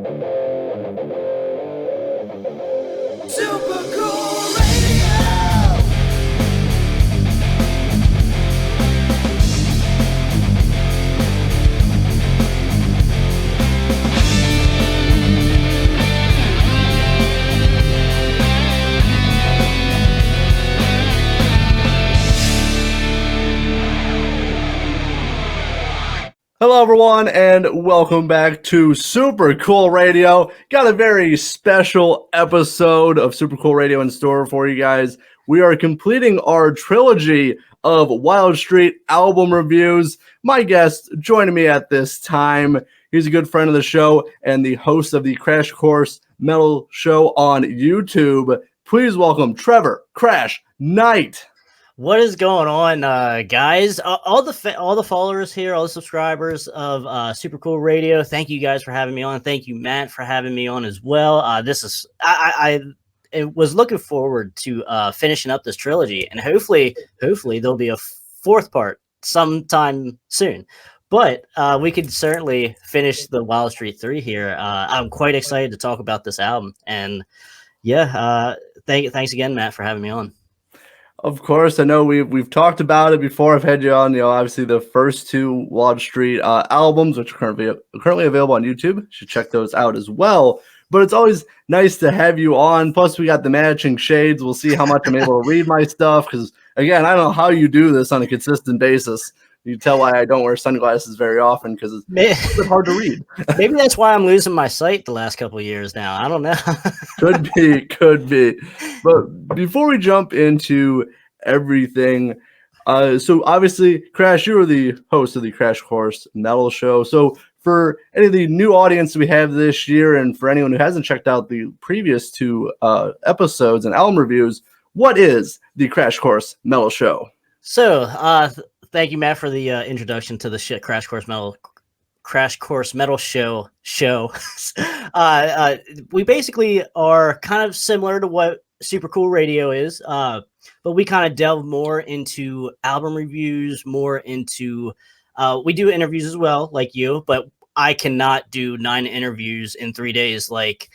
Super Cool Radio! Hello everyone and welcome back to Super Cool Radio. Got a very special episode of Super Cool Radio in store for you guys. We are completing our trilogy of Wildstreet album reviews. My guest joining me at this time, he's a good friend of the show and the host of the Krash Kourse Metal Show on YouTube. Please welcome Trevor Krash Knight. What is going on, guys? All the followers here, all the subscribers of Super Cool Radio. Thank you guys for having me on. Thank you, Matt, for having me on as well. I was looking forward to finishing up this trilogy, and hopefully there'll be a fourth part sometime soon. But we could certainly finish the Wildstreet 3 here. I'm quite excited to talk about this album, and yeah, thanks again, Matt, for having me on. Of course, I know we've talked about it before. I've had you on, obviously the first two Wildstreet albums, which are currently available on YouTube. You should check those out as well. But it's always nice to have you on. Plus, we got the matching shades. We'll see how much I'm able to read my stuff. Because, again, I don't know how you do this on a consistent basis. You tell why I don't wear sunglasses very often, because it's a bit hard to read. Maybe that's why I'm losing my sight the last couple of years now. I don't know. Could be. But before we jump into everything, so obviously, Krash, you are the host of the Krash Kourse Metal Show. So for any of the new audience we have this year, and for anyone who hasn't checked out the previous two episodes and album reviews, what is the Krash Kourse Metal Show? So, thank you, Matt, for the introduction to the Krash Kourse Metal Show. We basically are kind of similar to what Super Cool Radio is, but we kind of delve more into album reviews, more into we do interviews as well, like you, but I cannot do 9 interviews in 3 days like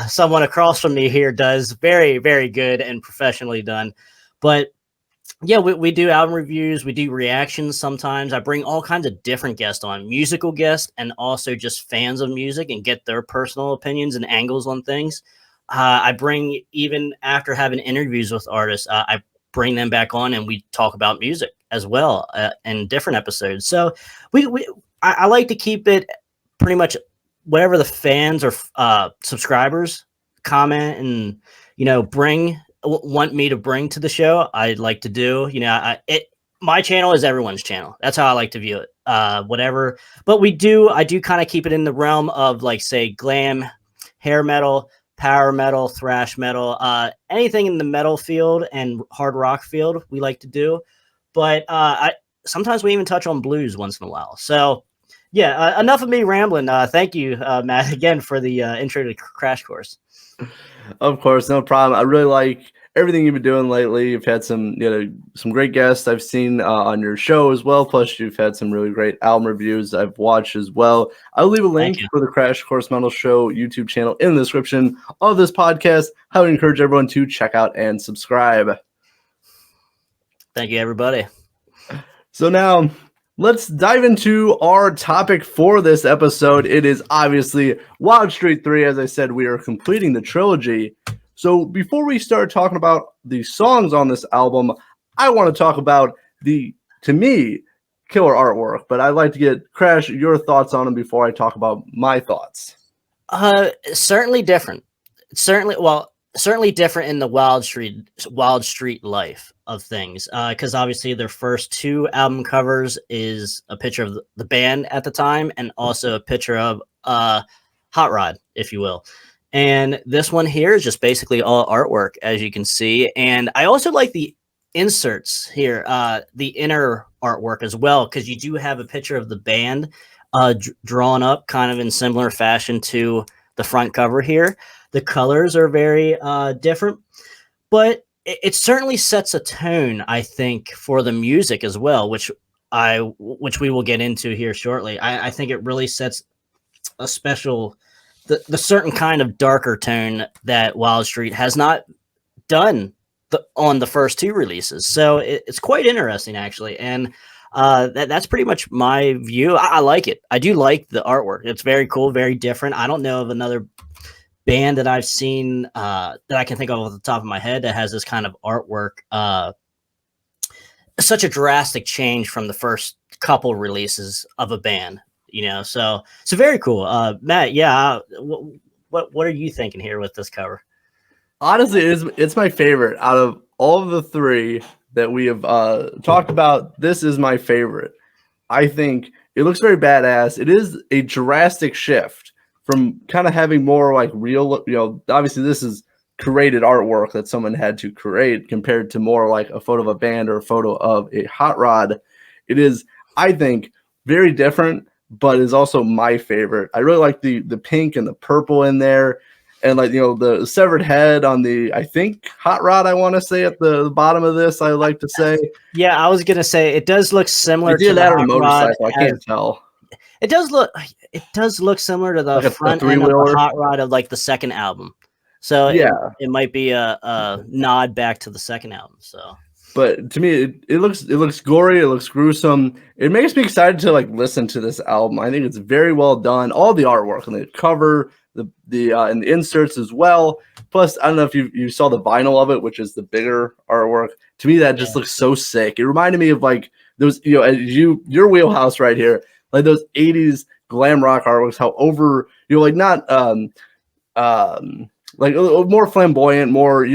someone across from me here does. Very, very good and professionally done. But yeah, we do album reviews. We do reactions sometimes. I bring all kinds of different guests on, musical guests, and also just fans of music and get their personal opinions and angles on things. I bring, even after having interviews with artists, I bring them back on and we talk about music as well in different episodes. So I like to keep it pretty much whatever the fans or subscribers comment and, want me to bring to the show, I'd like to do. My channel is everyone's channel. That's how I like to view it. Whatever, but I do kind of keep it in the realm of, like, say, glam, hair metal, power metal, thrash metal, anything in the metal field and hard rock field we like to do. But sometimes we even touch on blues once in a while. So yeah, enough of me rambling. Thank you, Matt, again for the intro to Krash Kourse. Of course, no problem. I really like everything you've been doing lately. You've had some great guests I've seen on your show as well. Plus, you've had some really great album reviews I've watched as well. I'll leave a link for the Krash Kourse Metal Show YouTube channel in the description of this podcast. I would encourage everyone to check out and subscribe. Thank you, everybody. So now, let's dive into our topic for this episode. It is obviously Wildstreet 3. As I said, we are completing the trilogy. So before we start talking about the songs on this album, I want to talk about the, to me, killer artwork. But I'd like to get, Krash, your thoughts on them before I talk about my thoughts. Certainly different. Certainly different in the Wildstreet life of things, because obviously their first 2 album covers is a picture of the band at the time and also a picture of Hot Rod, if you will. And this one here is just basically all artwork, as you can see. And I also like the inserts here, the inner artwork as well, because you do have a picture of the band drawn up kind of in similar fashion to the front cover here. The colors are very different, but it certainly sets a tone, I think, for the music as well, which we will get into here shortly. I think it really sets a special the certain kind of darker tone that Wildstreet has not done on the first two releases. So it's quite interesting, actually. And that's pretty much my view. I like it. I do like the artwork. It's very cool, very different. I don't know of another band that I've seen that I can think of off the top of my head that has this kind of artwork. Such a drastic change from the first couple releases of a band, so very cool. Matt, yeah, what are you thinking here with this cover? Honestly, it's my favorite out of all of the three that we have talked about. This is my favorite. I think it looks very badass. It is a drastic shift from kind of having more like real, obviously this is created artwork that someone had to create compared to more like a photo of a band or a photo of a hot rod. It is, I think, very different, but is also my favorite. I really like the pink and the purple in there. And like, the severed head on the, I think, hot rod, I want to say at the bottom of this, I like to say. Yeah, I was going to say, it does look similar to that on a motorcycle. I can't tell. It does look similar to the like front end of the hot rod of like the second album. So yeah, it might be a nod back to the second album. So, but to me, it looks gory. It looks gruesome. It makes me excited to like listen to this album. I think it's very well done. All the artwork and the cover, the and the inserts as well. Plus, I don't know if you saw the vinyl of it, which is the bigger artwork. To me, that just looks so sick. It reminded me of like those, your wheelhouse right here, like those 80s glam rock artworks. How over, like not like more flamboyant, more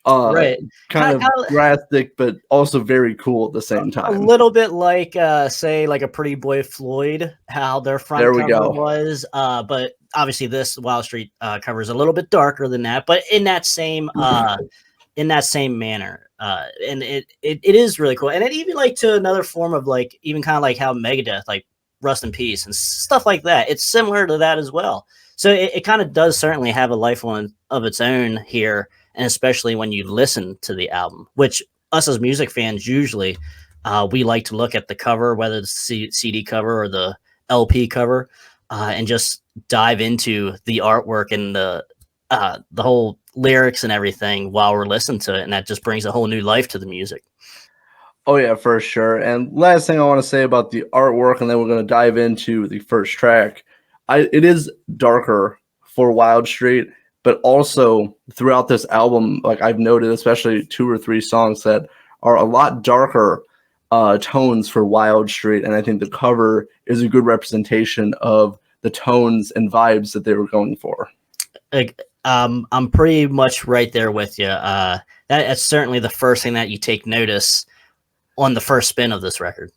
right, kind of drastic, but also very cool at the same time. A little bit like say like a Pretty Boy Floyd, how their front cover was, but obviously this Wildstreet cover is a little bit darker than that, but in that same manner, and it is really cool. And it even like to another form of like even kind of like how Megadeth, like Rust in Peace and stuff like that, it's similar to that as well. So it kind of does certainly have a life of its own here, and especially when you listen to the album, which us as music fans usually we like to look at the cover, whether it's the CD cover or the LP cover, and just dive into the artwork and the whole lyrics and everything while we're listening to it, and that just brings a whole new life to the music. Oh yeah, for sure. And last thing I want to say about the artwork, and then we're going to dive into the first track. It is darker for Wildstreet, but also throughout this album, like I've noted, especially 2 or 3 songs that are a lot darker tones for Wildstreet, and I think the cover is a good representation of the tones and vibes that they were going for. I'm pretty much right there with you. That's certainly the first thing that you take notice on the first spin of this record.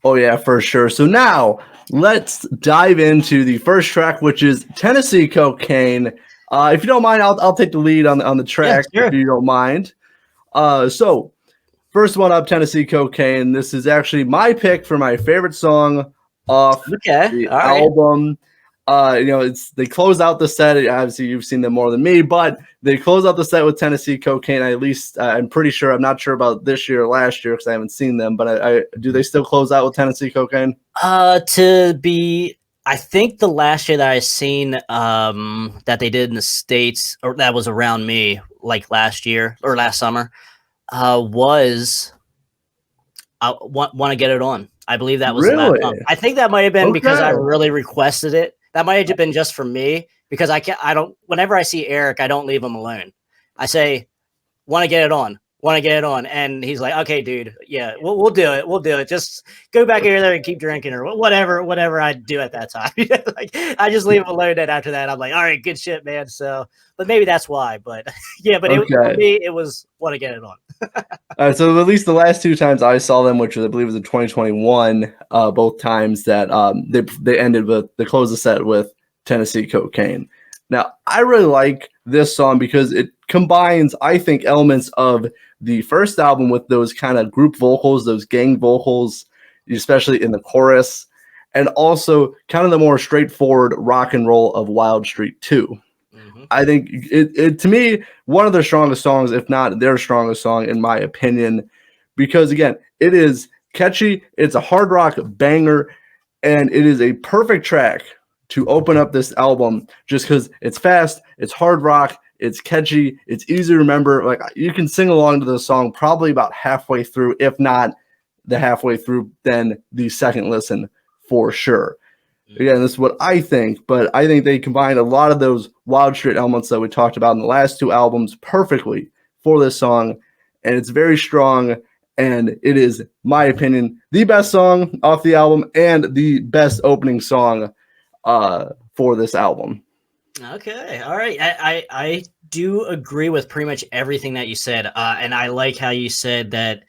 Oh yeah, for sure. So now let's dive into the first track, which is Tennessee Cocaine. If you don't mind, I'll take the lead on the track, yeah, sure, if you don't mind. So first one up, Tennessee Cocaine. This is actually my pick for my favorite song off the album. They close out the set. Obviously, you've seen them more than me, but they close out the set with Tennessee Cocaine. At least I'm pretty sure. I'm not sure about this year or last year because I haven't seen them. But do they still close out with Tennessee Cocaine? I think the last year that I seen that they did in the States, or that was around me, like last year or last summer, was Want to Get It On. I believe that was really? I think that might have been because I really requested it. That might have been just for me because I don't. Whenever I see Eric, I don't leave him alone. I say, "Want to get it on? Want to get it on?" And he's like, "Okay, dude, yeah, we'll do it. We'll do it. Just go back over there and keep drinking or whatever I do at that time." Like I just leave him alone. And after that, I'm like, "All right, good shit, man." So, but maybe that's why. But yeah, but for me, it was Want to Get It On. So at least the last 2 times I saw them, which was, I believe was in 2021, both times that they ended with, they closed the set with Tennessee Cocaine. Now, I really like this song because it combines, I think, elements of the first album with those kind of group vocals, those gang vocals, especially in the chorus, and also kind of the more straightforward rock and roll of Wildstreet 2. I think it to me, one of their strongest songs, if not their strongest song, in my opinion, because again, it is catchy, it's a hard rock banger, and it is a perfect track to open up this album just because it's fast, it's hard rock, it's catchy, it's easy to remember. Like you can sing along to the song probably about halfway through, if not the halfway through, then the second listen for sure. Again, this is what I think, but I think they combined a lot of those Wildstreet elements that we talked about in the last two albums perfectly for this song, and it's very strong, and it is, my opinion, the best song off the album and the best opening song for this album. Okay, all right. I do agree with pretty much everything that you said, and I like how you said that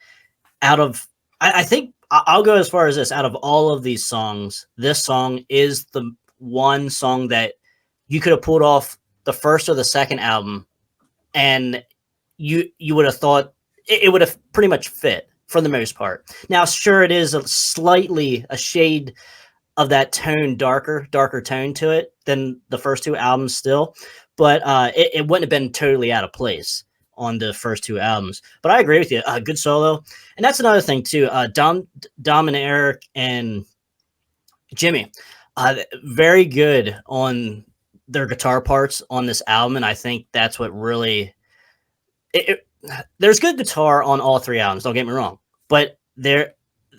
out of, I think I'll go as far as this. Out of all of these songs, this song is the one song that you could have pulled off the first or the second album, and you would have thought it would have pretty much fit for the most part. Now, sure, it is a shade of that tone, darker tone to it than the first two albums still, but it wouldn't have been totally out of place on the first two albums. But I agree with you. Good solo. And that's another thing too. Dom and Eric and Jimmy, very good on their guitar parts on this album. And I think that's what really, there's good guitar on all three albums. Don't get me wrong, but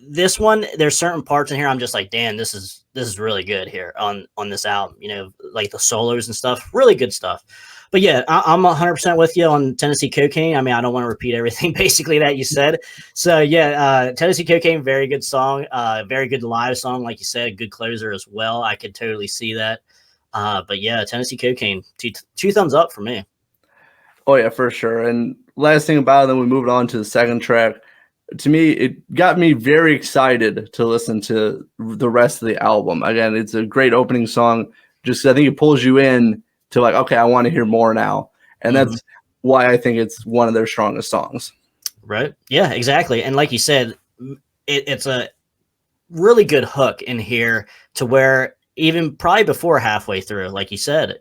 this one, there's certain parts in here I'm just like, damn, this is really good here on this album, you know, like the solos and stuff, really good stuff. But yeah, I'm 100% with you on Tennessee Cocaine. I mean, I don't want to repeat everything basically that you said. So yeah, Tennessee Cocaine, very good song, very good live song, like you said, good closer as well. I could totally see that. But yeah, Tennessee Cocaine, two thumbs up for me. Oh yeah, for sure. And last thing about it, then we moved on to the second track. To me, it got me very excited to listen to the rest of the album. Again, it's a great opening song. Just I think it pulls you in to like, okay, I want to hear more now. And that's why I think it's one of their strongest songs. Right. Yeah, exactly. And like you said, it's a really good hook in here to where even probably before halfway through, like you said,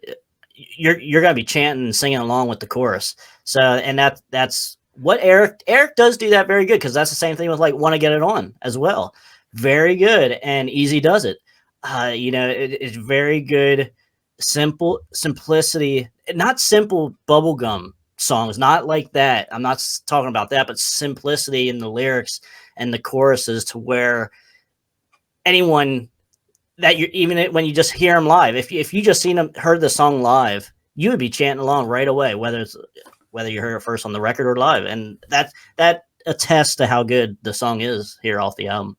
you're going to be chanting and singing along with the chorus. So, and that's what Eric does do that very good. Cause that's the same thing with like Want to Get It On as well. Very good. And Easy does it. You know, it's very good. Simplicity, not simple bubblegum songs, not like that. I'm not talking about that, but simplicity in the lyrics and the choruses to where anyone that you even when you just hear them live, if you just heard the song live, you would be chanting along right away, whether you heard it first on the record or live, and that attests to how good the song is here off the album.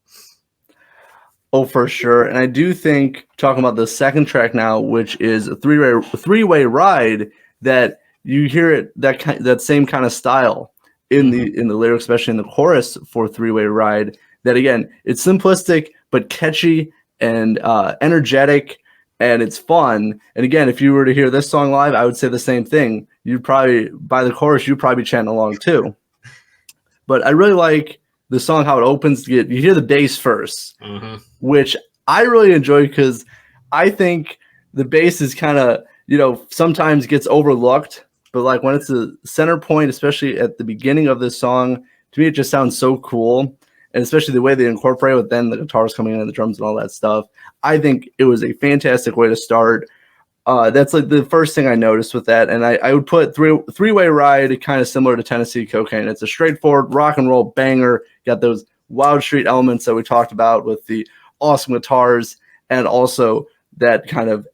Oh, for sure. And I do think, talking about the second track now, which is a three-way ride, that you hear it, that same kind of style in the lyrics, especially in the chorus for Three-Way Ride, that again, it's simplistic but catchy and energetic, and it's fun. And again, if you were to hear this song live, I would say the same thing. You'd probably, by the chorus, you'd probably be chanting along too. But I really like the song, how it opens. You hear the bass first, which I really enjoy because I think the bass is kind of, you know, sometimes gets overlooked, but like when it's the center point, especially at the beginning of this song, to me, it just sounds so cool. And especially the way they incorporate with then the guitars coming in and the drums and all that stuff. I think it was a fantastic way to start. That's like the first thing I noticed with that. And I would put Three-Way Ride kind of similar to Tennessee Cocaine. It's a straightforward rock and roll banger. Got those Wildstreet elements that we talked about with the awesome guitars and also that kind of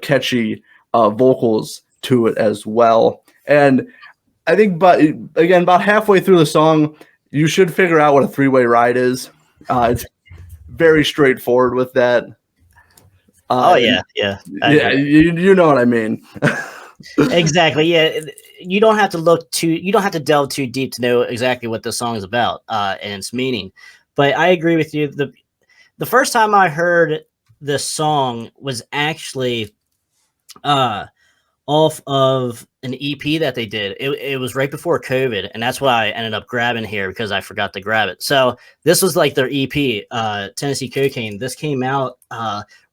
catchy vocals to it as well. And I think, but again, about halfway through the song, you should figure out what a three-way ride is. It's very straightforward with that. Yeah, you know what I mean. Exactly. Yeah, you don't have to delve too deep to know exactly what the song is about and its meaning. But I agree with you. The first time I heard this song was actually off of an EP that they did. It was right before COVID, and that's why I ended up grabbing here because I forgot to grab it. So this was like their EP, Tennessee Cocaine. This came out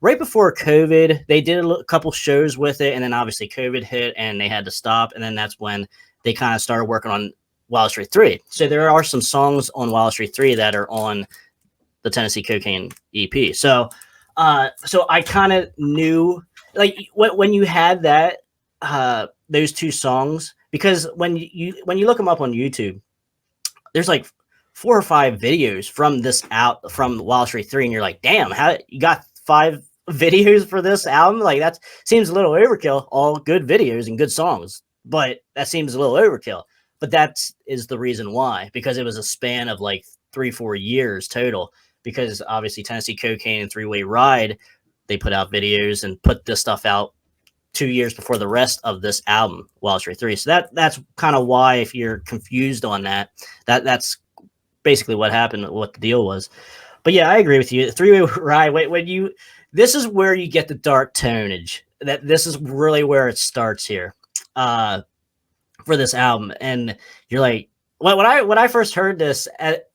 right before COVID. They did a couple shows with it, and then obviously COVID hit, and they had to stop. And then that's when they kind of started working on Wildstreet 3. So there are some songs on Wildstreet 3 that are on the Tennessee Cocaine EP. So So I kind of knew, like, when you had that, those two songs, because when you look them up on YouTube, there's like 4 or 5 videos from this out from Wildstreet 3, and you're like, damn, how you got 5 videos for this album? Like, that seems a little overkill. All good videos and good songs, but that seems a little overkill. But that is the reason why, because it was a span of like 3-4 years total. Because obviously Tennessee Cocaine and 3-Way Ride, they put out videos and put this stuff out 2 years before the rest of this album, Wildstreet 3. So that's kind of why, if you're confused on that's basically what happened, what the deal was. But yeah, I agree with you. 3-Way Ride, this is where you get the dark tonage. This is really where it starts here for this album. And you're like, when I first heard this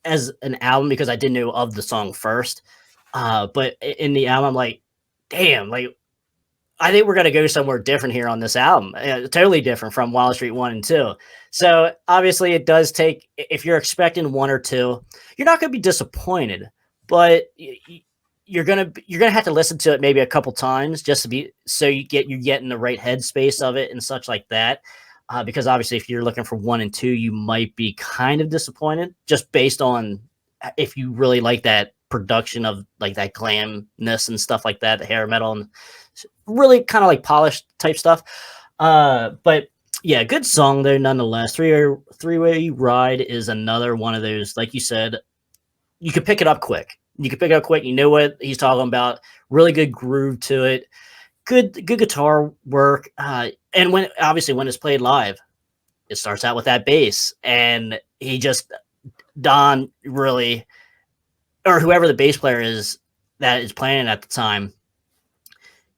as an album, because I didn't know of the song first, but in the album, I'm like, damn, like, I think we're going to go somewhere different here on this album. Totally different from Wildstreet 1 and 2. So obviously it does take, if you're expecting 1 or 2, you're not going to be disappointed, but you're going to have to listen to it maybe a couple times just to be, so you get in the right headspace of it and such like that. Because obviously if you're looking for 1 and 2, you might be kind of disappointed just based on if you really like that production of like that glamness and stuff like that, the hair metal and really kind of like polished type stuff. But yeah, good song there nonetheless. 3-Way Ride is another one of those, like you said, you could pick it up quick. You know what he's talking about. Really good groove to it. Good guitar work. And when it's played live, it starts out with that bass, and Don really, or whoever the bass player is that is playing at the time,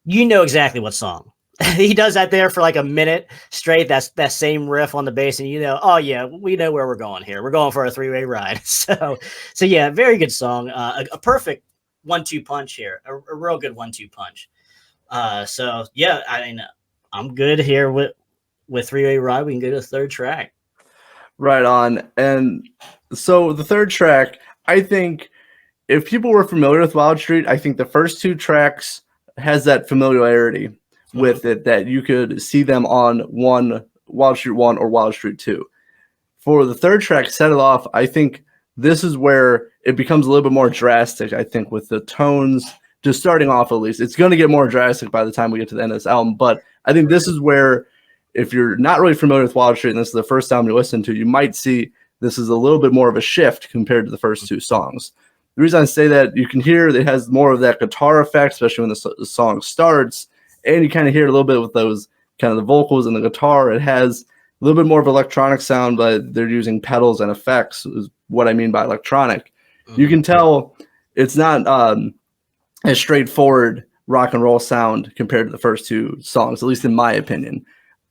you know exactly what song. He does that there for like a minute straight. That's that same riff on the bass, and you know, oh yeah, we know where we're going here. We're going for a 3-Way Ride. So yeah, very good song. A perfect 1-2 punch here. A real good 1-2 punch. So yeah, I mean, I'm good here with 3-Way Ride. We can go to the third track. Right on. And so the third track, I think if people were familiar with Wildstreet, I think the first 2 tracks has that familiarity with it, that you could see them on Wildstreet 1 or Wildstreet 2. For the third track, Set It Off, I think this is where it becomes a little bit more drastic, I think, with the tones. Just starting off, at least. It's going to get more drastic by the time we get to the end of this album, but I think this is where, if you're not really familiar with Wildstreet and this is the first time you listen to, you might see this is a little bit more of a shift compared to the first 2 songs. The reason I say that, you can hear it has more of that guitar effect, especially when the song starts, and you kind of hear it a little bit with those kind of the vocals and the guitar. It has a little bit more of electronic sound, but they're using pedals and effects, is what I mean by electronic. You can tell it's not a straightforward rock and roll sound compared to the first 2 songs, at least in my opinion.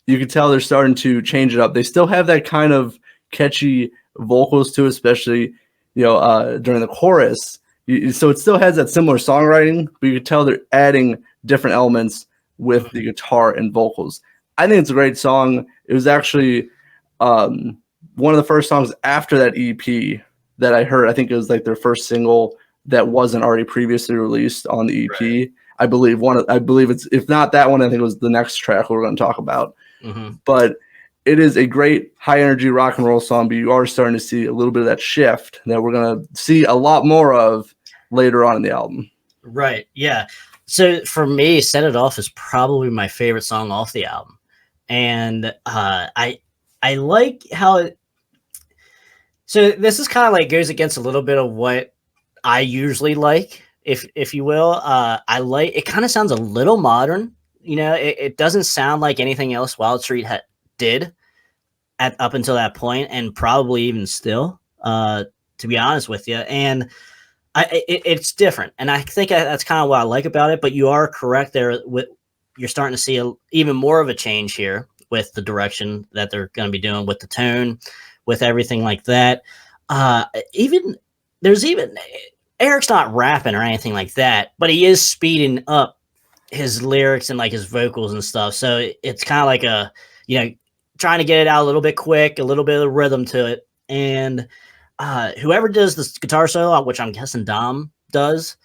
You can tell they're starting to change it up. They still have that kind of catchy vocals too, especially, during the chorus. So it still has that similar songwriting, but you can tell they're adding different elements with the guitar and vocals. I think it's a great song. It was actually one of the first songs after that EP that I heard. I think it was like their first single that wasn't already previously released on the EP. Right. I believe it's, if not that one, I think it was the next track we're going to talk about. But it is a great high energy rock and roll song, but you are starting to see a little bit of that shift that we're going to see a lot more of later on in the album. Right. Yeah. So for me, Set It Off is probably my favorite song off the album. And I like how it, so this is kind of like goes against a little bit of what I usually like, if you will. I like, it kind of sounds a little modern. It doesn't sound like anything else Wildstreet did up until that point, and probably even still, to be honest with you. And it's different, and I think that's kind of what I like about it. But you are correct there. You're starting to see even more of a change here with the direction that they're going to be doing with the tone, with everything like that. There's Eric's not rapping or anything like that, but he is speeding up his lyrics and like his vocals and stuff. So it's kind of like trying to get it out a little bit quick, a little bit of rhythm to it. And whoever does this guitar solo, which I'm guessing Dom does,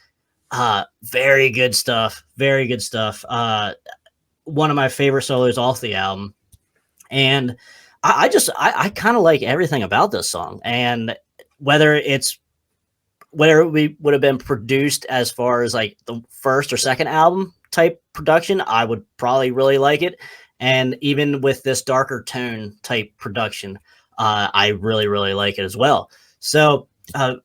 Very good stuff. Very good stuff. One of my favorite solos off the album. And I kind of like everything about this song. And whether it would have been produced as far as like the first or second album type production, I would probably really like it. And even with this darker tone type production, I really, really like it as well. So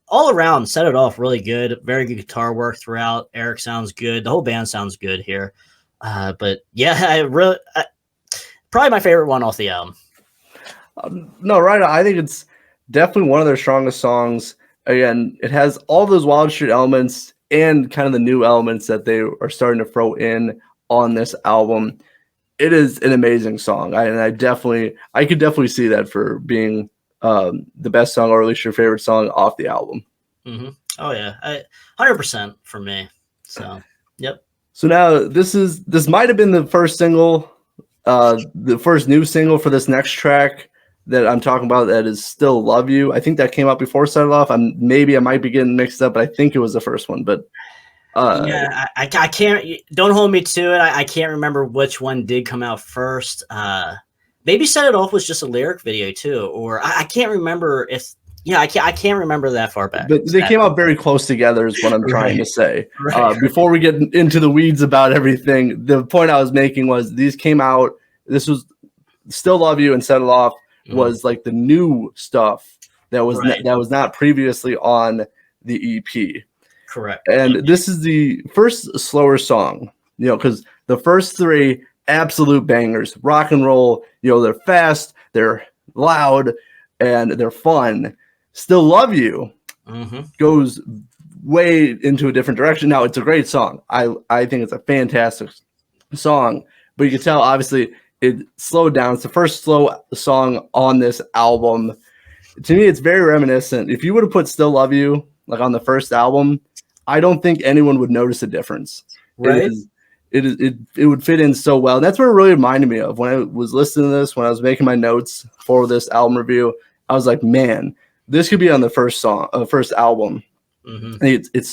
all around, set it off really good. Very good guitar work throughout. Eric sounds good. The whole band sounds good here. But yeah, probably my favorite one off the album. No, right. I think it's definitely one of their strongest songs. Again, it has all those Wildstreet elements and kind of the new elements that they are starting to throw in on this album. It is an amazing song. I could definitely see that for being the best song, or at least your favorite song off the album. Mm-hmm. Oh yeah, 100% for me. So, yep. So now this might have been the first single, the first new single for this next track that I'm talking about. That is Still Love You. I think that came out before Set It Off. I might be getting mixed up, but I think it was the first one. But yeah, I can't. Don't hold me to it. I can't remember which one did come out first. Maybe Set It Off was just a lyric video too, or I can't remember if. Yeah, I can't remember that far back. But they came out very close together is what I'm trying to say. Right. Before we get into the weeds about everything, the point I was making was these came out, this was Still Love You and Set It Off was like the new stuff that was that was not previously on the EP. Correct. And this is the first slower song, because the first three absolute bangers, rock and roll, they're fast, they're loud, and they're fun. Still Love You goes way into a different direction. Now, it's a great song. I think it's a fantastic song, but you can tell, obviously, it slowed down. It's the first slow song on this album. To me, it's very reminiscent. If you would have put Still Love You like on the first album, I don't think anyone would notice a difference. Right. It would fit in so well. And that's what it really reminded me of when I was listening to this, when I was making my notes for this album review. I was like, man, this could be on the first album. It's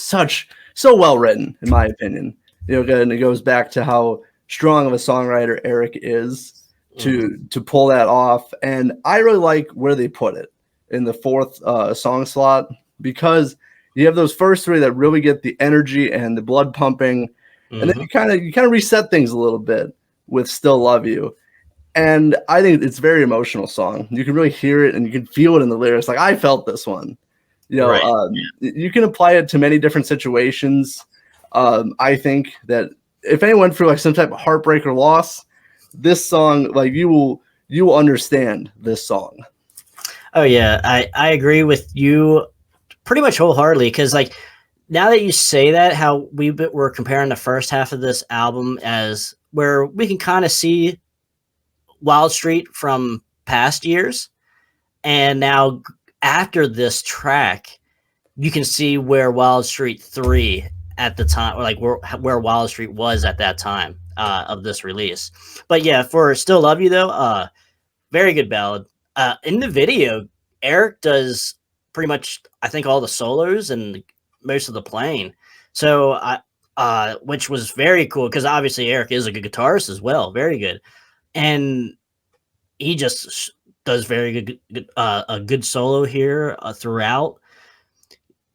so well written, in my opinion. And it goes back to how strong of a songwriter Eric is to pull that off. And I really like where they put it in the fourth song slot, because you have those first three that really get the energy and the blood pumping, and then you kind of reset things a little bit with Still Love You. And I think it's a very emotional song. You can really hear it and you can feel it in the lyrics. Like, I felt this one. You can apply it to many different situations. I think that if anyone went through like some type of heartbreak or loss, this song, like you will understand this song. Oh yeah, I agree with you pretty much wholeheartedly, because like now that you say that, how we were comparing the first half of this album as where we can kind of see Wildstreet from past years, and now after this track, you can see where Wildstreet 3 at the time, or like where Wildstreet was at that time of this release. But yeah, for Still Love You though, very good ballad. In the video, Eric does pretty much, I think, all the solos and most of the playing. So which was very cool, because obviously Eric is a good guitarist as well, very good, and he just does very good a good solo here throughout.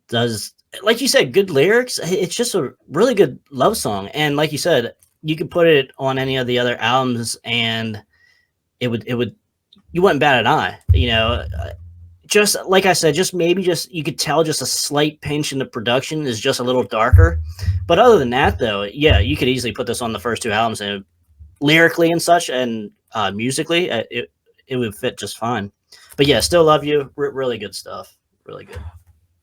Does, like you said, good lyrics. It's just a really good love song, and like you said, you could put it on any of the other albums, and it would you wouldn't bat an eye. Just like I said, you could tell just a slight pinch in the production is just a little darker. But other than that, though, yeah, you could easily put this on the first two albums, and lyrically and such, and musically, it would fit just fine. But yeah, Still Love You, really good stuff. Really good.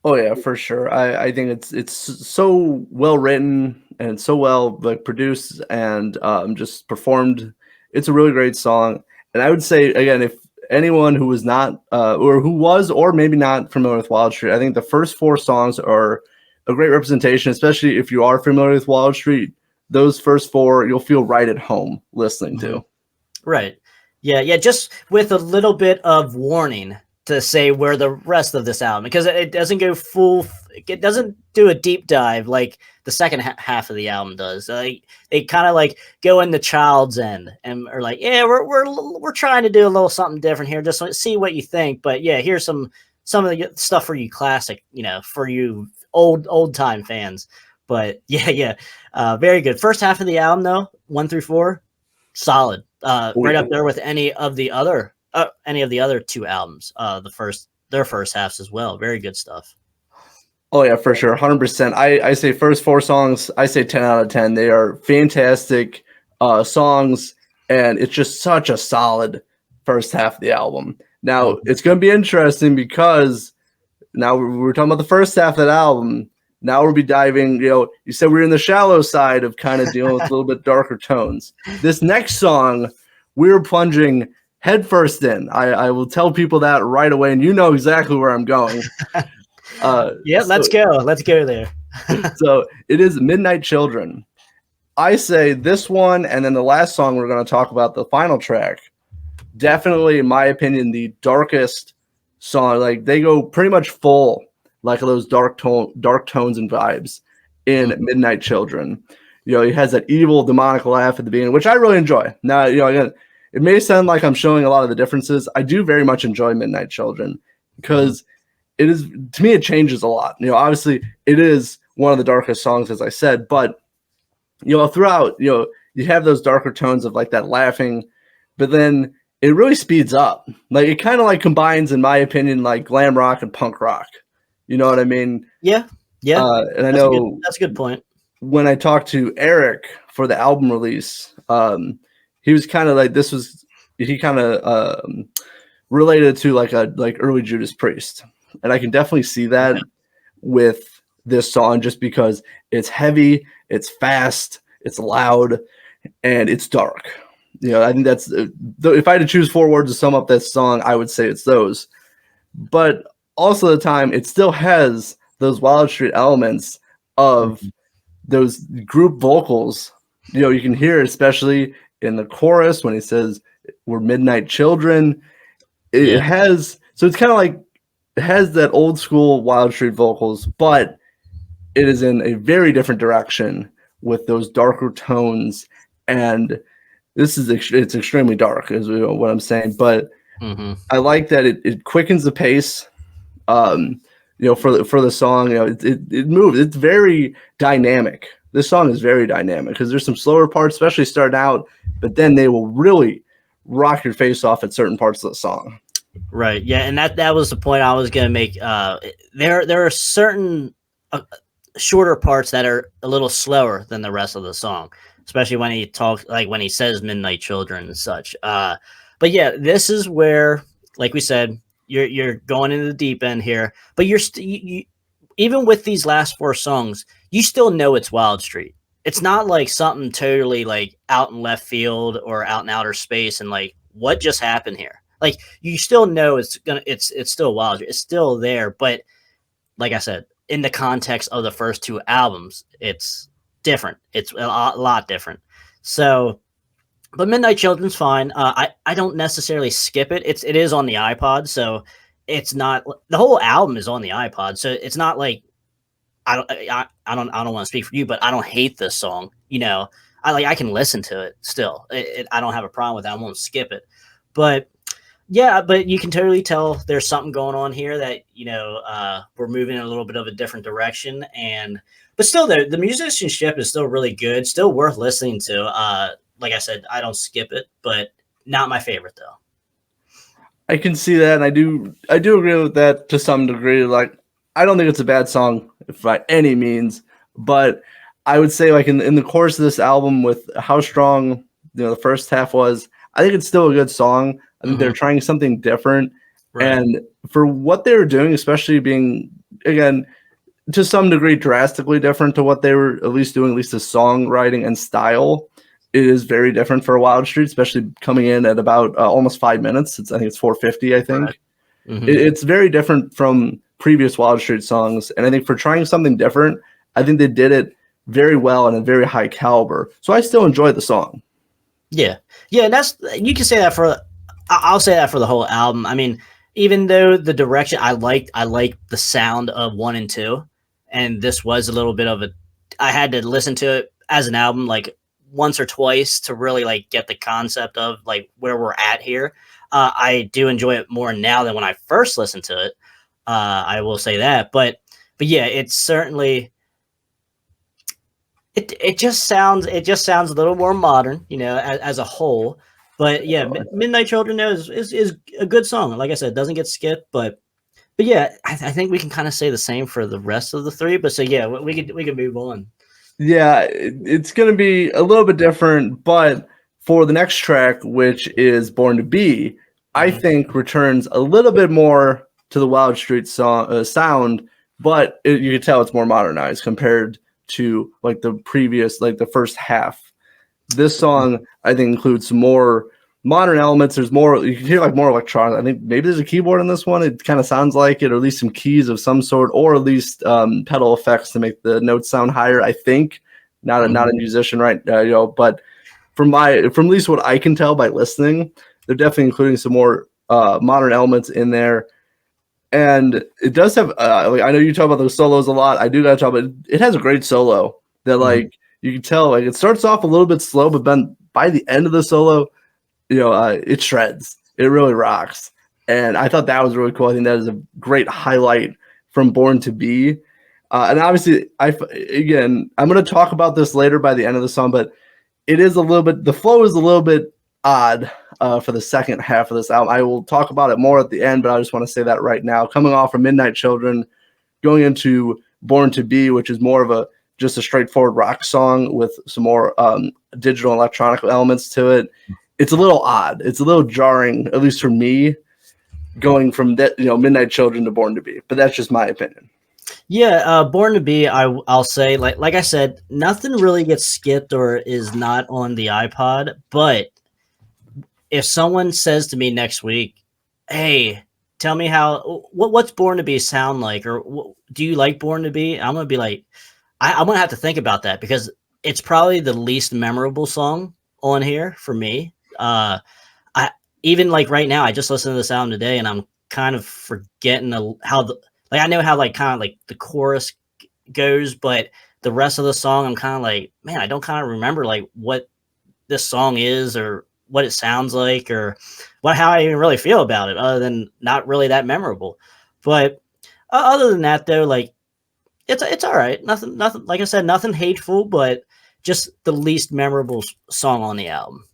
Oh yeah, for sure. I think it's so well written and so well produced and just performed. It's a really great song. And I would say, again, if anyone who was not or who was or maybe not familiar with Wildstreet, I think the first four songs are a great representation, especially if you are familiar with Wildstreet. Those first four you'll feel right at home listening to. Right. Yeah, just with a little bit of warning. to say where the rest of this album, because it doesn't go full. It doesn't do a deep dive like the second half of the album does. They kind of like go in the child's end and are like, yeah, we're trying to do a little something different here, just see what you think. But yeah, here's some of the stuff for you classic, for you old time fans. But yeah, very good. First half of the album though, 1 through 4, solid. Right up there with any of the other 2 albums. Their first halves as well. Very good stuff. Oh yeah, for sure, 100%. I say first 4 songs, I say 10 out of 10. They are fantastic songs, and it's just such a solid first half of the album. Now it's going to be interesting because now we're talking about the first half of that album. Now we'll be diving. You said we're in the shallow side of kind of dealing with a little bit darker tones. This next song, we're plunging headfirst in. I will tell people that right away, and you know exactly where I'm going. Let's go there. So it is Midnight Children. I say this one, and then the last song we're going to talk about, the final track, definitely in my opinion the darkest song. Like they go pretty much full like those dark tones and vibes in Midnight Children. He has that evil demonic laugh at the beginning, which I really enjoy. Now, again, it may sound like I'm showing a lot of the differences. I do very much enjoy Midnight Children because it is, to me, it changes a lot. Obviously it is one of the darkest songs, as I said, but throughout, you have those darker tones of like that laughing, but then it really speeds up. Like it kind of like combines, in my opinion, like glam rock and punk rock. You know what I mean? Yeah. And I know that's a good point. When I talked to Eric for the album release, he was kind of like, he kind of related to like early Judas Priest. And I can definitely see that with this song, just because it's heavy, it's fast, it's loud, and it's dark. I think that's if I had to choose 4 words to sum up this song, I would say it's those. But also at the time, it still has those Wildstreet elements of those group vocals. You can hear, especially in the chorus when he says we're midnight children. It has, so it's kind of like, it has that old school Wildstreet vocals, but it is in a very different direction with those darker tones. And this is, it's extremely dark is what I'm saying, but I like that it quickens the pace. For the song, it moves. It's very dynamic. This song is very dynamic because there's some slower parts, especially starting out, but then they will really rock your face off at certain parts of the song. Right. Yeah, and that was the point I was going to make. There are certain shorter parts that are a little slower than the rest of the song, especially when he talks, like when he says "Midnight Children" and such. But yeah, this is where, like we said, you're going into the deep end here. But you even with these last 4 songs, you still know it's Wildstreet. It's not like something totally like out in left field or out in outer space and like what just happened here. Like you still know it's still Wildstreet. It's still there, but like I said, in the context of the first 2 albums, it's different. It's a lot different. So, but Midnight Children's fine. I don't necessarily skip it. It is on the iPod, so it's not, the whole album is on the iPod, so it's not like I don't want to speak for you, but I don't hate this song. I can listen to it still. I don't have a problem with that. I won't skip it. But yeah, but you can totally tell there's something going on here that, we're moving in a little bit of a different direction. But still, the musicianship is still really good, still worth listening to. Like I said, I don't skip it, but not my favorite though. I can see that, and I do agree with that to some degree. Like, I don't think it's a bad song by any means, but I would say, like in the course of this album, with how strong the first half was, I think it's still a good song. I think they're trying something different, right. And for what they were doing, especially being, again, to some degree drastically different to what they were at least doing, at least the songwriting and style, it is very different for Wildstreet, especially coming in at about almost 5 minutes. I think it's 4:50. I think right. It's very different from previous Wildstreet songs, and I think for trying something different, I think they did it very well and a very high caliber. So I still enjoy the song. Yeah, and that's, you can say that for. I'll say that for the whole album. I mean, even though the direction I liked the sound of 1 and 2, and this was a little bit of a. I had to listen to it as an album like once or twice to really like get the concept of like where we're at here. I do enjoy it more now than when I first listened to it. I will say that, but yeah, it's certainly. It just sounds a little more modern, you know, as a whole. But yeah, Midnight Children is a good song. Like I said, it doesn't get skipped, but yeah, I think we can kind of say the same for the rest of the three. But so yeah, we could move on. Yeah, it's going to be a little bit different, but for the next track, which is Born to Be, I think returns a little bit more to the Wildstreet sound, but you can tell it's more modernized compared to like the previous, like the first half. This song, I think, includes some more modern elements. There's more, you can hear like more electronic. I think maybe there's a keyboard in this one. It kind of sounds like it, or at least some keys of some sort, or at least pedal effects to make the notes sound higher. I think not a musician, right? But from at least what I can tell by listening, they're definitely including some more modern elements in there. And it does have, like, I know you talk about those solos a lot. I do got to talk about it. It has a great solo that, like, you can tell, like, it starts off a little bit slow, but then by the end of the solo, it shreds. It really rocks. And I thought that was really cool. I think that is a great highlight from Born to Be. And obviously, I'm going to talk about this later by the end of the song, but it is a little bit, the flow is a little bit odd for the second half of this album. I will talk about it more at the end, but I just want to say that right now. Coming off from Midnight Children, going into Born to Be, which is more of just a straightforward rock song with some more digital electronic elements to it. It's a little odd. It's a little jarring, at least for me, going from that, Midnight Children to Born to Be. But that's just my opinion. Yeah, Born to Be, I'll say, like I said, nothing really gets skipped or is not on the iPod, but if someone says to me next week, hey, tell me what's Born to Be sound like, or do you like Born to Be? I'm going to be like, I'm going to have to think about that because it's probably the least memorable song on here for me. I even like right now, I just listened to this album today and I'm kind of forgetting I know how like kind of like the chorus goes, but the rest of the song, I'm kind of like, man, I don't kind of remember like what this song is or what it sounds like or how I even really feel about it, other than not really that memorable. But other than that, though, like it's all right. Nothing. Like I said, nothing hateful, but just the least memorable song on the album.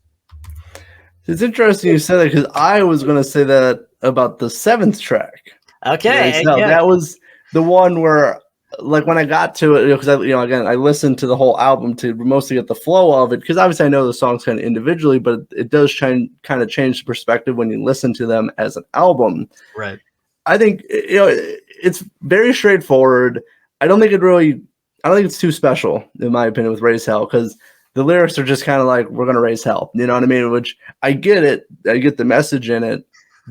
It's interesting you said that because I was going to say that about the 7th track. Okay, no, that was the one where, like, when I got to it, because again, I listened to the whole album to mostly get the flow of it, because obviously I know the songs kind of individually, but it does kind of change the perspective when you listen to them as an album. Right. I think it's very straightforward. I don't think it's too special, in my opinion, with Raise Hell, because the lyrics are just kind of like, we're gonna raise hell. You know what I mean? Which I get it. I get the message in it,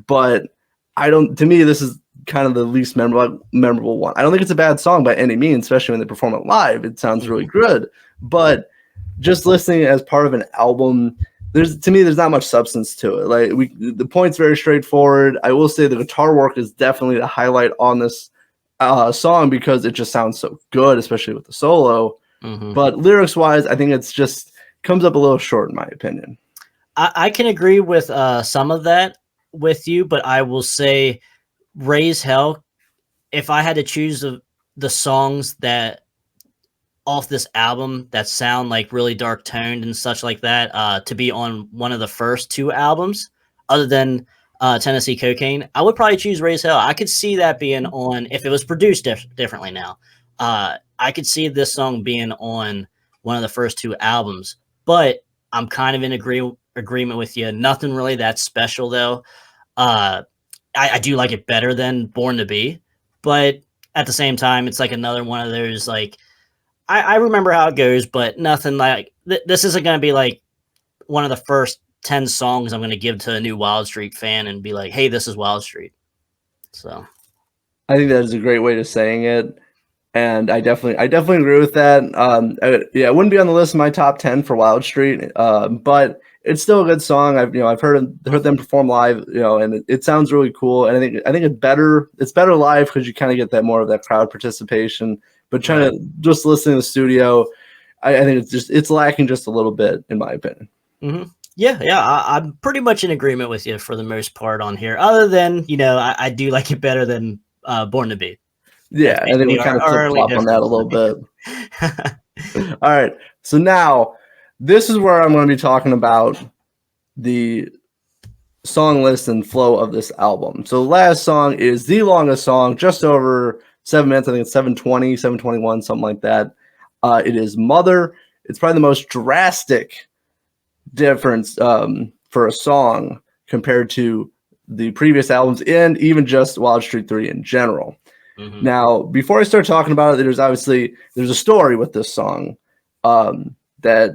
but to me, this is kind of the least memorable one. I don't think it's a bad song by any means, especially when they perform it live. It sounds really good, but just listening as part of an album, there's not much substance to it. Like the point's very straightforward. I will say the guitar work is definitely the highlight on this song because it just sounds so good, especially with the solo. But lyrics wise, I think it's just comes up a little short in my opinion. I can agree with some of that with you, but I will say Raise Hell, if I had to choose the songs that off this album that sound like really dark toned and such like that to be on one of the first 2 albums other than Tennessee Cocaine, I would probably choose Raise Hell. I could see that being on if it was produced differently now. I could see this song being on one of the first 2 albums, but I'm kind of in agreement with you. Nothing really that special though. I do like it better than Born to Be, but at the same time, it's like another one of those, like, I remember how it goes, but nothing like, this isn't going to be like one of the first 10 songs I'm going to give to a new Wildstreet fan and be like, hey, this is Wildstreet. So I think that is a great way to saying it. And I definitely agree with that. I wouldn't be on the list of my top 10 for Wildstreet, but it's still a good song. I've heard them perform live, and it sounds really cool. And I think it's better live because you kind of get that more of that crowd participation. But trying to just listen to the studio, I think it's lacking just a little bit, in my opinion. Mm-hmm. Yeah, I'm pretty much in agreement with you for the most part on here. Other than I do like it better than Born to Be. Yeah, I think we kind of flip-flop on that a little bit. All right, so now this is where I'm going to be talking about the song list and flow of this album. So the last song is the longest song, just over 7 minutes. I think it's 7:20, 7:21, something like that. It is Mother. It's probably the most drastic difference for a song compared to the previous albums and even just Wildstreet 3 in general. Mm-hmm. Now, before I start talking about it, there's a story with this song that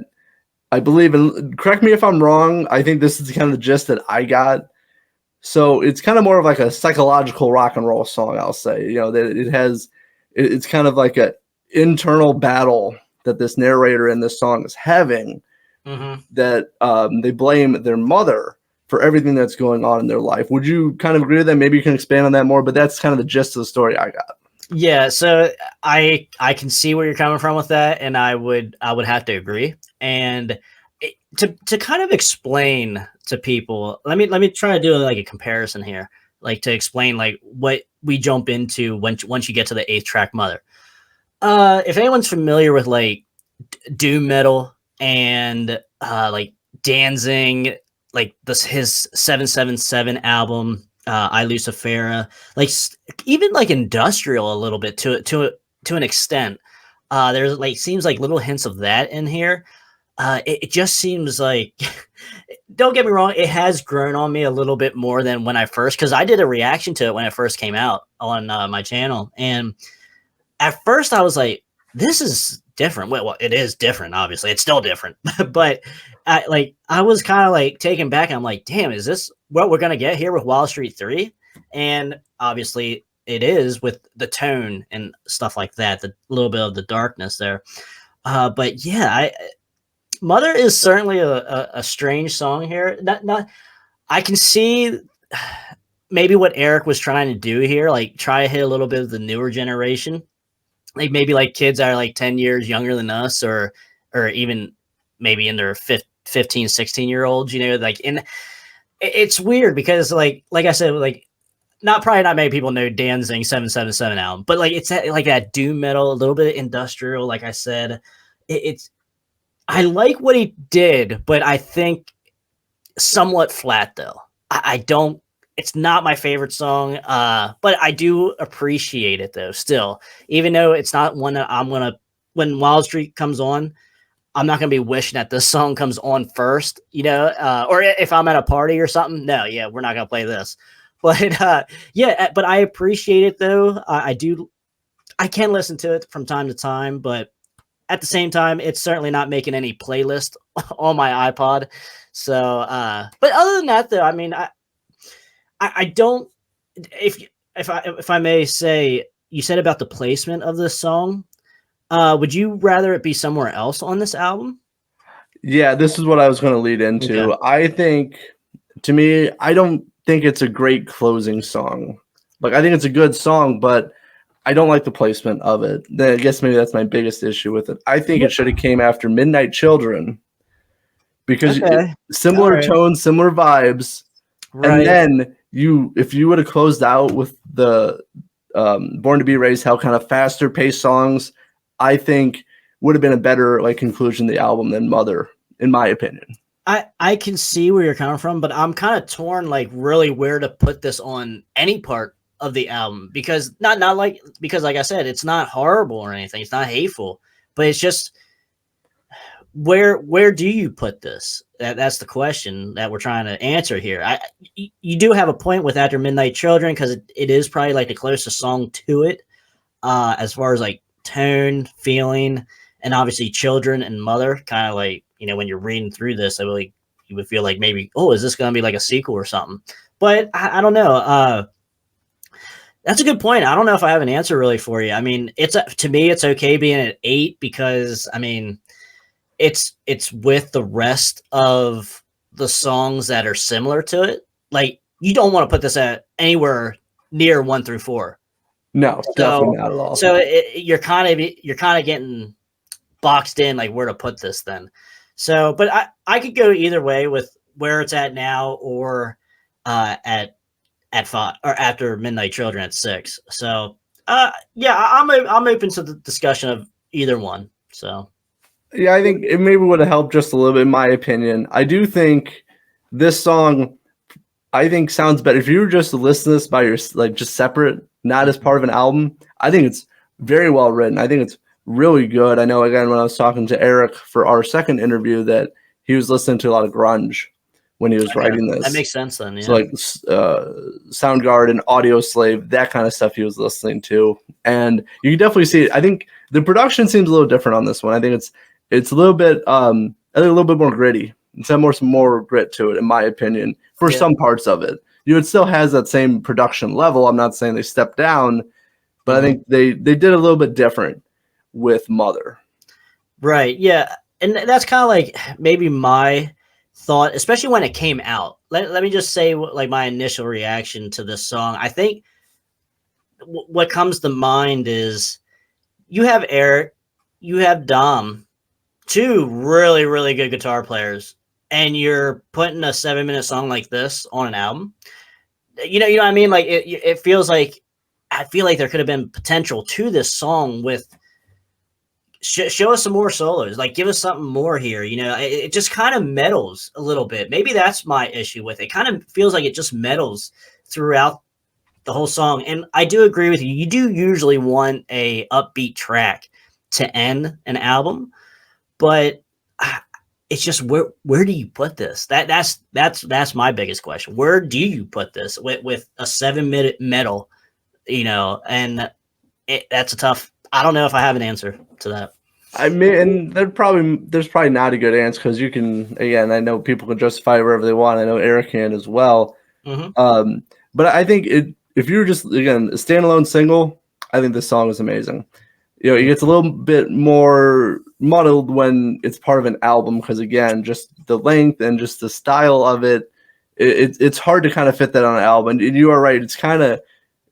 I believe, and correct me if I'm wrong, I think this is kind of the gist that I got. So it's kind of more of like a psychological rock and roll song, I'll say. That it's kind of like an internal battle that this narrator in this song is having. Mm-hmm. That they blame their mother for everything that's going on in their life. Would you kind of agree with that? Maybe you can expand on that more, but that's kind of the gist of the story I got. Yeah, so I can see where you're coming from with that, and I would have to agree. And to kind of explain to people, let me try to do like a comparison here, like to explain like what we jump into once you get to the 8th track, Mother. If anyone's familiar with like doom metal and like Danzig, like his 777 album, I Lucifera, like even like industrial a little bit to an extent. There's like seems like little hints of that in here. It just seems like, don't get me wrong, it has grown on me a little bit more than when I first, because I did a reaction to it when it first came out on my channel, and at first I was like, this is different. Well, it is different. Obviously, it's still different, but I was kind of like taken back. I'm like, damn, is this what we're gonna get here with Wildstreet 3? And obviously, it is with the tone and stuff like that. The little bit of the darkness there. But yeah, Mother is certainly a strange song here. I can see maybe what Eric was trying to do here, like try to hit a little bit of the newer generation. Like maybe like kids that are like 10 years younger than us, or even maybe in their 15, 16-year-olds, like it's weird because like I said, like probably not many people know Danzig 777 album, but like it's like that doom metal, a little bit of industrial. Like I said, I like what he did, but I think somewhat flat though. I don't. It's not my favorite song, but I do appreciate it though. Still, even though it's not one that when Wildstreet comes on, I'm not gonna be wishing that this song comes on first, or if I'm at a party or something. No, yeah, we're not gonna play this. But yeah, but I appreciate it though. I can listen to it from time to time, but at the same time, it's certainly not making any playlist on my iPod. So, but other than that, though, I mean, I don't. If I may say, you said about the placement of this song. Would you rather it be somewhere else on this album? Yeah, this is what I was going to lead into. Okay. I think, to me, I don't think it's a great closing song. Like, I think it's a good song, but I don't like the placement of it. I guess maybe that's my biggest issue with it. I think it should have came after Midnight Children because similar tones, similar vibes. Right. And then if you would have closed out with the Born to Be Raised Hell kind of faster paced songs, I think would have been a better like conclusion to the album than Mother, in my opinion. I can see where you're coming from, but I'm kind of torn like really where to put this on any part of the album, because not like, because like I said, it's not horrible or anything, it's not hateful, but it's just where do you put this? That's the question that we're trying to answer here. You do have a point with After Midnight Children, because it is probably like the closest song to it as far as like tone, feeling, and obviously Children and Mother kind of like, when you're reading through this, you would feel like maybe, oh, is this going to be like a sequel or something? But I don't know. That's a good point. I don't know if I have an answer really for you. I mean, to me, it's okay being at 8 because, I mean, it's with the rest of the songs that are similar to it, like you don't want to put this at anywhere near 1 through 4. No, definitely not at all. So you're kind of getting boxed in, like where to put this then. So, but I could go either way with where it's at now or at 5 or after Midnight Children at 6. So yeah, I'm open to the discussion of either one. So yeah, I think it maybe would have helped just a little bit, in my opinion. I do think this song, I think, sounds better if you were just to listen to this by your like just separate, not as part of an album. I think it's very well written. I think it's really good. I know, again, when I was talking to Eric for our second interview, that he was listening to a lot of grunge when he was writing this. That makes sense then. Yeah. So like Soundgarden, Audio Slave, that kind of stuff he was listening to, and you can definitely see it. I think the production seems a little different on this one. I think it's a little bit I think a little bit more gritty. It's got some more grit to it, in my opinion, for some parts of it. It still has that same production level. I'm not saying they stepped down, but I think they did a little bit different with Mother. Right. Yeah. And that's kind of like maybe my thought, especially when it came out. Let me just say like my initial reaction to this song. I think what comes to mind is you have Eric, you have Dom, two really, really good guitar players, and you're putting a 7-minute song like this on an album. You know what I mean? Like it feels like, I feel like there could have been potential to this song with show us some more solos, like give us something more here. You know, it just kind of meddles a little bit. Maybe that's my issue with it. Kind of feels like it just meddles throughout the whole song. And I do agree with you. You do usually want a upbeat track to end an album, but it's just where do you put this? That's my biggest question. Where do you put this with a 7-minute metal? You know, and that's a tough. I don't know if I have an answer to that. I mean, and there's probably not a good answer, because you can, again, I know people can justify wherever they want. I know Eric can as well. Mm-hmm. But I think if you were just, again, a standalone single, I think this song is amazing. You know, it gets a little bit more muddled when it's part of an album, because, again, just the length and just the style of it, it's hard to kind of fit that on an album. And you are right. It's kind of,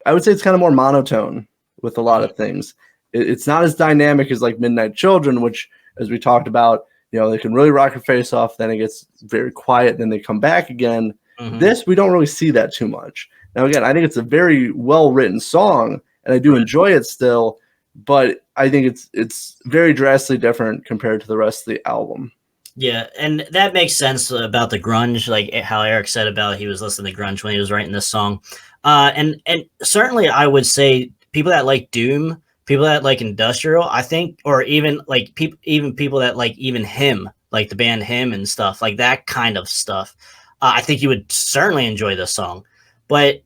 I would say it's kind of more monotone with a lot of things. It's not as dynamic as like Midnight Children, which, as we talked about, you know, they can really rock your face off. Then it gets very quiet. Then they come back again. Mm-hmm. This, we don't really see that too much. Now, again, I think it's a very well-written song, and I do enjoy it still, but I think it's very drastically different compared to the rest of the album. Yeah, and that makes sense about the grunge, like how Eric said about he was listening to grunge when he was writing this song. And certainly I would say people that like doom, people that like industrial, I think, or even like people that like even Him, like the band Him and stuff, like that kind of stuff. I think you would certainly enjoy this song, but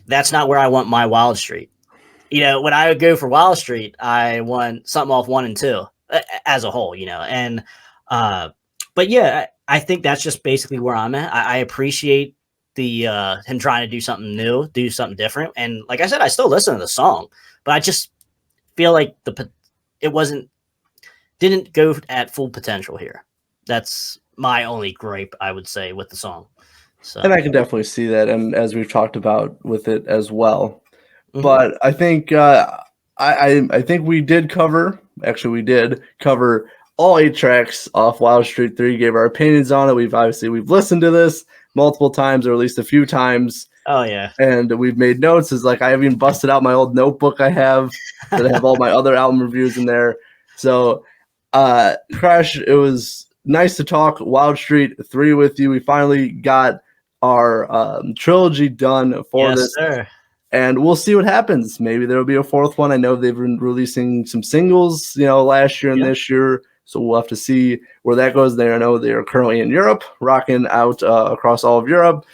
that's not where I want my Wildstreet. You know, when I would go for Wildstreet, I want something off 1 and 2 as a whole, you know, and but yeah, I think that's just basically where I'm at. I appreciate the him trying to do something new, do something different, and like I said, I still listen to the song, but I just feel like it didn't go at full potential here. That's my only gripe, I would say, with the song. So, and I can definitely see that, and as we've talked about with it as well. Mm-hmm. But I think I think we did cover all 8 tracks off Wildstreet 3, gave our opinions on it. We've listened to this multiple times, or at least a few times. Oh yeah. And we've made notes. Is like I have even busted out my old notebook I have that I have all my other album reviews in there. So Krash, it was nice to talk Wildstreet 3 with you. We finally got our trilogy done for this. Sir. And we'll see what happens. Maybe there'll be a 4th one. I know they've been releasing some singles, you know, last year and this year. So we'll have to see where that goes. I know they are currently in Europe, rocking out across all of Europe.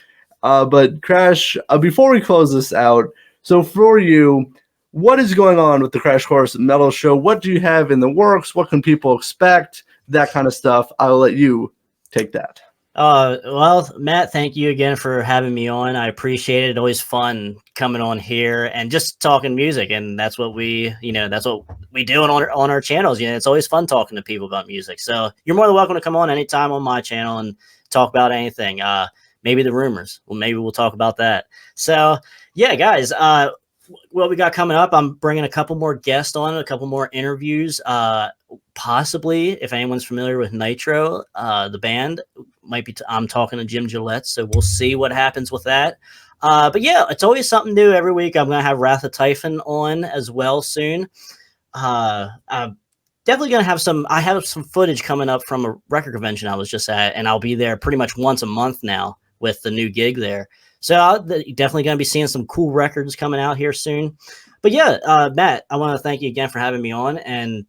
But Krash, before we close this out, so for you, what is going on with the Krash Kourse Metal Show? What do you have in the works? What can people expect? That kind of stuff. I'll let you take that. Well, Matt, thank you again for having me on. I appreciate it. Always fun coming on here and just talking music. And that's what we do on our channels. You know, it's always fun talking to people about music. So you're more than welcome to come on anytime on my channel and talk about anything. Maybe the rumors. Well, maybe we'll talk about that. So, yeah, guys, what we got coming up, I'm bringing a couple more guests on, a couple more interviews. Possibly, if anyone's familiar with Nitro, the band, might be. I'm talking to Jim Gillette, so we'll see what happens with that. But yeah, it's always something new every week. I'm gonna have Wrath of Typhon on as well soon. I'm definitely gonna have some. I have some footage coming up from a record convention I was just at, and I'll be there pretty much once a month now with the new gig there. So definitely going to be seeing some cool records coming out here soon. But yeah, Matt, I want to thank you again for having me on. And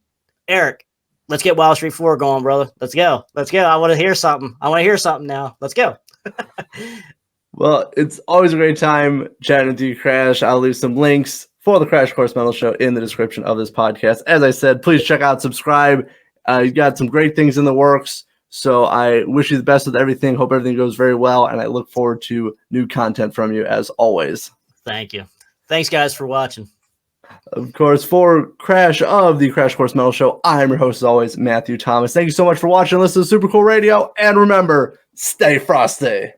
Eric, let's get Wildstreet 4 going, brother. Let's go. Let's go. I want to hear something. Now. Let's go. Well, it's always a great time chatting with you, Krash. I'll leave some links for the Krash Kourse Metal Show in the description of this podcast. As I said, please check out, subscribe. You got some great things in the works. So I wish you the best with everything. Hope everything goes very well, and I look forward to new content from you as always. Thank you. Thanks, guys, for watching. Of course, for Krash of the Krash Kourse Metal Show, I'm your host as always, Matthew Thomas. Thank you so much for watching. Listen to Super Cool Radio, and remember, stay frosty.